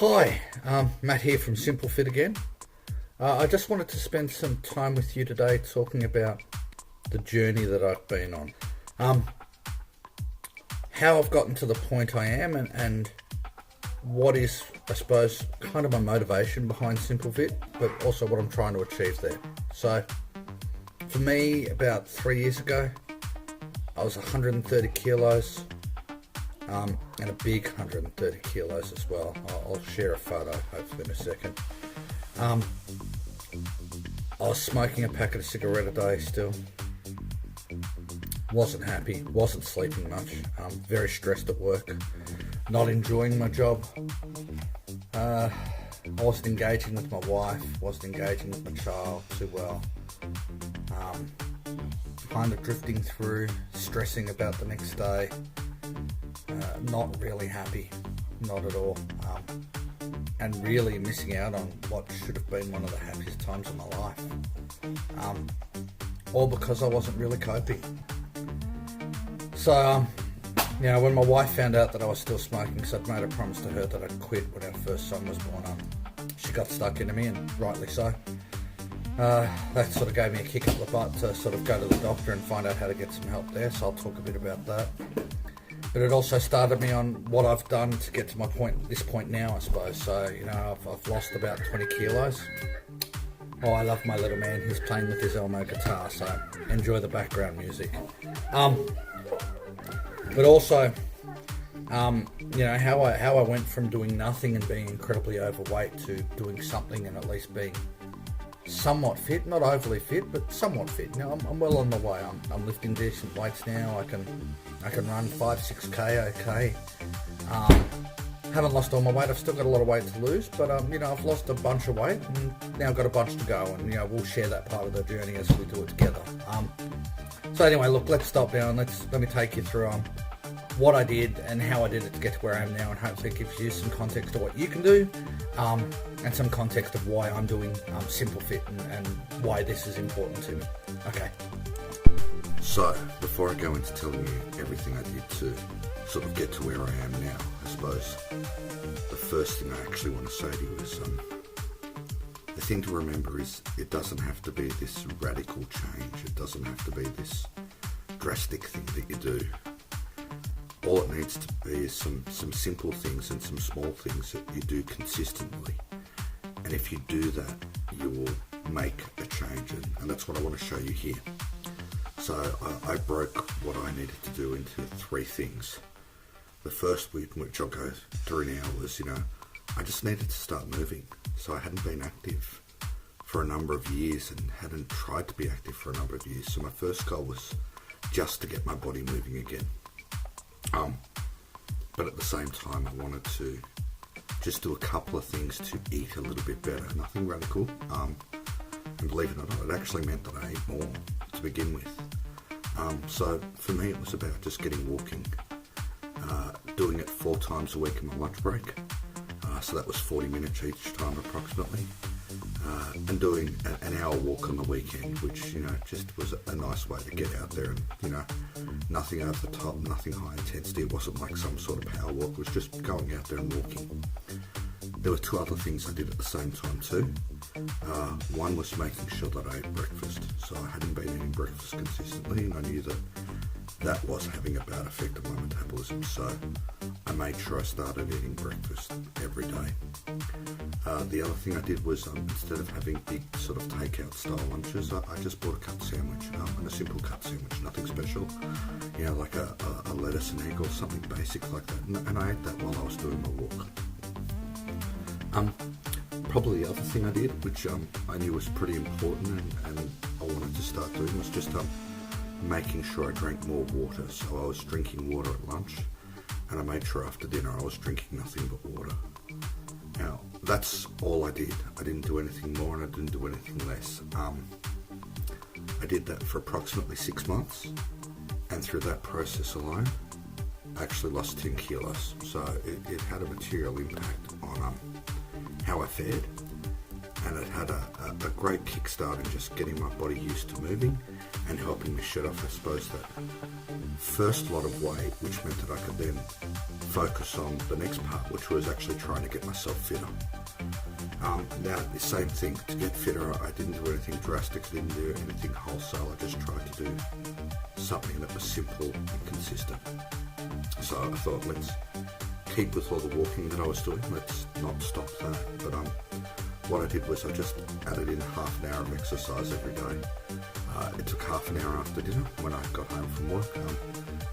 Hi, Matt here from SimpleFit again. I just wanted to spend some time with you today talking about the journey that I've been on. How I've gotten to the point I am and what is, I suppose, kind of my motivation behind SimpleFit, but also what I'm trying to achieve there. So, for me, about 3 years ago, I was 130 kilos. And a big 130 kilos as well. I'll share a photo hopefully in a second. I was smoking a packet of cigarette a day still. Wasn't happy, wasn't sleeping much, very stressed at work, not enjoying my job. I wasn't engaging with my wife, wasn't engaging with my child too well. Kind of drifting through, stressing about the next day. Not really happy, not at all, and really missing out on what should have been one of the happiest times of my life, all because I wasn't really coping. So, when my wife found out that I was still smoking, so I'd made a promise to her that I'd quit when our first son was born, she got stuck into me, and rightly so. That sort of gave me a kick up the butt to sort of go to the doctor and find out how to get some help there, so I'll talk a bit about that. But it also started me on what I've done to get to this point now, I suppose. So, I've lost about 20 kilos. Oh, I love my little man. He's playing with his Elmo guitar, so enjoy the background music. But also, how I went from doing nothing and being incredibly overweight to doing something and at least being somewhat fit, not overly fit, but somewhat fit. I'm well on the way. I'm lifting decent weights now. I can run 5-6k okay. Haven't lost all my weight. I've still got a lot of weight to lose, but I've lost a bunch of weight and now I've got a bunch to go, and we'll share that part of the journey as we do it together. So anyway, look, let's stop now and let me take you through what I did and how I did it to get to where I am now, and hopefully it gives you some context to what you can do, and some context of why I'm doing SimpleFit and why this is important to me. Okay. So, before I go into telling you everything I did to sort of get to where I am now, I suppose the first thing I actually want to say to you is the thing to remember is it doesn't have to be this radical change. It doesn't have to be this drastic thing that you do. All it needs to be is some simple things and some small things that you do consistently. And if you do that, you will make a change, and that's what I want to show you here. So I broke what I needed to do into 3 things. The first, which I'll go through now, was, I just needed to start moving. So I hadn't been active for a number of years and hadn't tried to be active for a number of years. So my first goal was just to get my body moving again. But at the same time, I wanted to just do a couple of things to eat a little bit better. Nothing radical. And believe it or not, it actually meant that I ate more to begin with. So for me, it was about just getting walking, doing it 4 times a week in my lunch break. So that was 40 minutes each time approximately. And doing an hour walk on the weekend, which, just was a nice way to get out there and, nothing over the top, nothing high intensity. It wasn't like some sort of power walk. It was just going out there and walking. There were 2 other things I did at the same time too. One was making sure that I ate breakfast. So I hadn't been eating breakfast consistently, and I knew that was having a bad effect on my metabolism. So I made sure I started eating breakfast every day. The other thing I did was, instead of having big sort of takeout style lunches, I just bought a cut sandwich, and a simple cut sandwich, nothing special, like a lettuce and egg or something basic like that, and I ate that while I was doing my walk. Probably the other thing I did, which I knew was pretty important and I wanted to start doing, was just making sure I drank more water. So I was drinking water at lunch, and I made sure after dinner I was drinking nothing but water. Now, that's all I did. I didn't do anything more and I didn't do anything less. I did that for approximately 6 months, and through that process alone, I actually lost 10 kilos. So it had a material impact on how I fared, and it had a great kickstart in just getting my body used to moving and helping me shed off, I suppose, that first lot of weight, which meant that I could then focus on the next part, which was actually trying to get myself fitter. Now, the same thing, to get fitter, I didn't do anything drastic, I didn't do anything wholesale, I just tried to do something that was simple and consistent. So I thought, let's keep with all the walking that I was doing, let's not stop that. But what I did was I just added in half an hour of exercise every day. It took half an hour after dinner when I got home from work.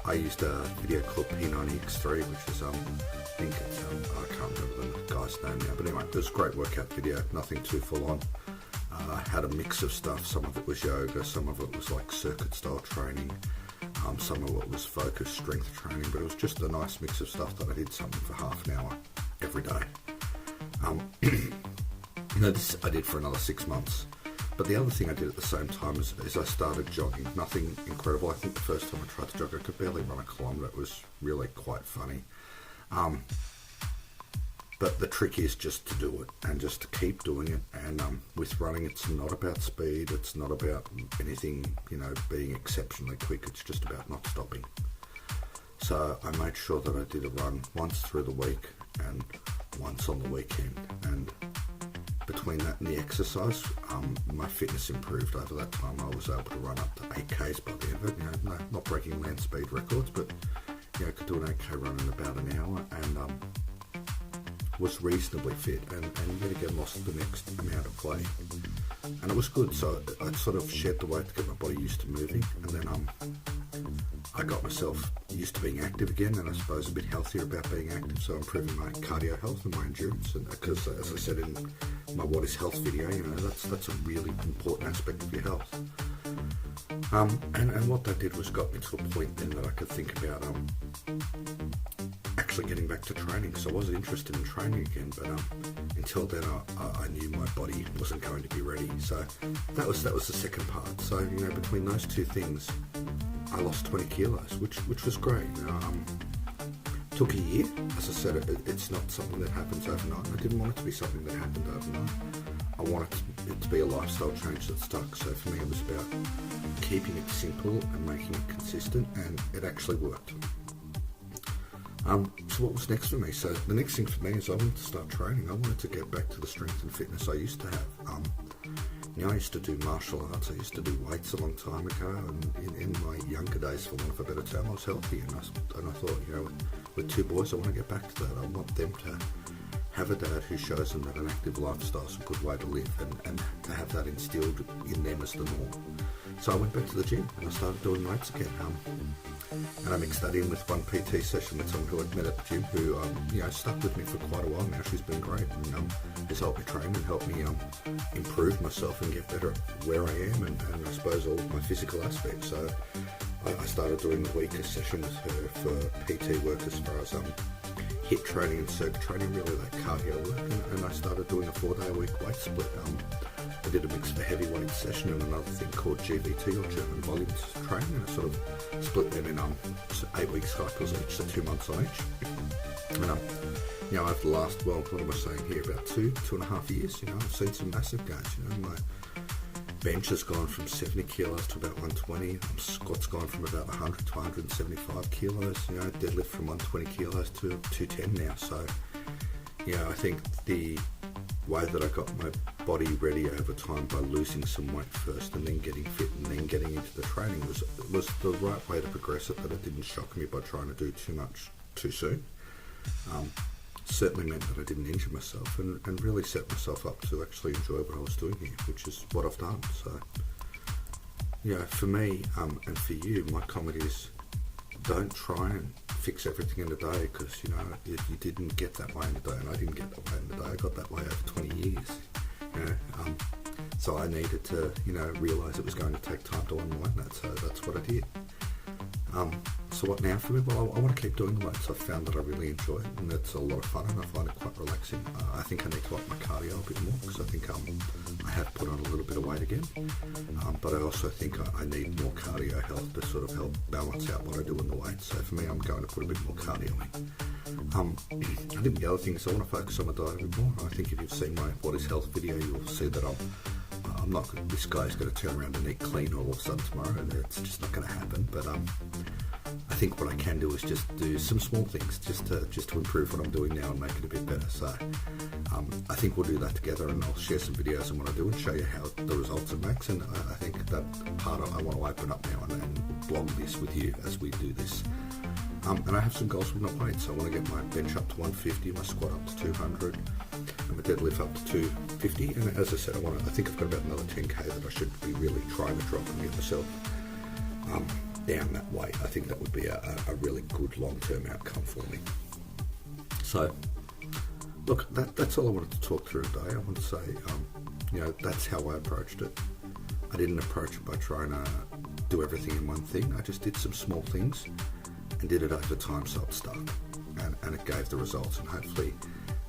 I used a video called P90X3, which is, I think it's, I can't remember the guy's name now, but anyway, it was a great workout video, nothing too full on. Had a mix of stuff, some of it was yoga, some of it was like circuit style training, some of it was focused strength training, but it was just a nice mix of stuff that I did something for half an hour every day. This I did for another 6 months. But the other thing I did at the same time is I started jogging. Nothing incredible. I think the first time I tried to jog, I could barely run a kilometre. It was really quite funny. But the trick is just to do it and just to keep doing it. And with running, it's not about speed. It's not about anything, being exceptionally quick. It's just about not stopping. So I made sure that I did a run once through the week and once on the weekend. And between that and the exercise, my fitness improved over that time. I was able to run up to 8Ks by the end of it, not breaking land speed records, but could do an 8K run in about an hour, and was reasonably fit, and yet again lost the next amount of weight, and it was good. So I sort of shed the weight to get my body used to moving, and then I got myself used to being active again, and I suppose a bit healthier about being active, so improving my cardio health and my endurance. And because, as I said in my What is Health video, that's a really important aspect of your health. And what that did was got me to a point then that I could think about actually getting back to training. So I was interested in training again, but until then I knew my body wasn't going to be ready. So that was the second part. So between those two things, I lost 20 kilos, which was great. Took a year. As I said, it's not something that happens overnight. I didn't want it to be something that happened overnight. I wanted it to be a lifestyle change that stuck. So for me, it was about keeping it simple and making it consistent, and it actually worked. So what was next for me? So the next thing for me is I wanted to start training. I wanted to get back to the strength and fitness I used to have. I used to do martial arts. I used to do weights a long time ago, and in my younger days, for want of a better term, I was healthy, and I thought, with two boys, I want to get back to that. I want them to have a dad who shows them that an active lifestyle is a good way to live, and to have that instilled in them as the norm. So I went back to the gym and I started doing weights again. And I mixed that in with one PT session with someone who I'd met at the gym who stuck with me for quite a while now. She's been great and has helped me train and helped me improve myself and get better at where I am and I suppose all of my physical aspects. So I started doing a weekly session with her for PT work as far as HIIT training and circuit training, really that cardio work, and I started doing a 4-day-a-week weight split. I did a mix of a heavyweight session and another thing called GVT, or German volumes training, and I sort of split them in 8-week cycles each, so 2 months on each. And over the last, what am I saying here, about 2.5 years, I've seen some massive gains. My bench has gone from 70 kilos to about 120. Squat's gone from about 100 to 175 kilos. Deadlift from 120 kilos to 210 now. So, I think the way that I got my body ready over time by losing some weight first and then getting fit and then getting into the training was the right way to progress it, that it didn't shock me by trying to do too much too soon. Certainly meant that I didn't injure myself and really set myself up to actually enjoy what I was doing here, which is what I've done. So, for me and for you, my comment is don't try and fix everything in a day, because you didn't get that way in a day, and I didn't get that way in a day. I got that way over 20 years. So I needed to realise it was going to take time to unwind that. So that's what I did. So what now for me? Well, I want to keep doing the weights. I've found that I really enjoy it, and it's a lot of fun, and I find it quite relaxing. I think I need to up my cardio a bit more, because I think I have put on a little bit of weight again. But I also think I need more cardio health to sort of help balance out what I do in the weights. So for me, I'm going to put a bit more cardio in. I think the other thing is I want to focus on my diet a bit more. I think if you've seen my What is Health video, you'll see that I'm not, this guy's going to turn around and eat clean all of a sudden tomorrow. It's just not going to happen. But I think think what I can do is just do some small things just to improve what I'm doing now and make it a bit better. So I think we'll do that together, and I'll share some videos on what I do and show you how the results it makes. And I think that part I want to open up now and blog this with you as we do this. And I have some goals with my weight, so I want to get my bench up to 150, my squat up to 200, and my deadlift up to 250. And as I said, I think I've got about another 10k that I should be really trying to drop and get myself down that weight. I think that would be a really good long-term outcome for me. So, look, that's all I wanted to talk through today. I want to say, that's how I approached it. I didn't approach it by trying to do everything in one thing. I just did some small things and did it over time, so it stuck, and it gave the results. And hopefully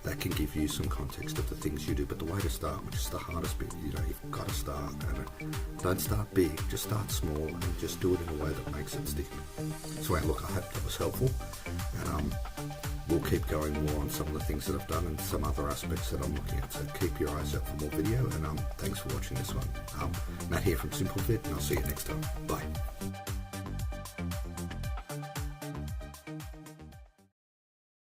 that can give you some context of the things you do. But the way to start, which is the hardest bit, you've got to start, and don't start big, just start small and just do it in a way that makes it stick. So look, I hope that was helpful, and we'll keep going more on some of the things that I've done and some other aspects that I'm looking at. So keep your eyes out for more video, and thanks for watching this one. Matt here from SimpleFit, and I'll see you next time. Bye.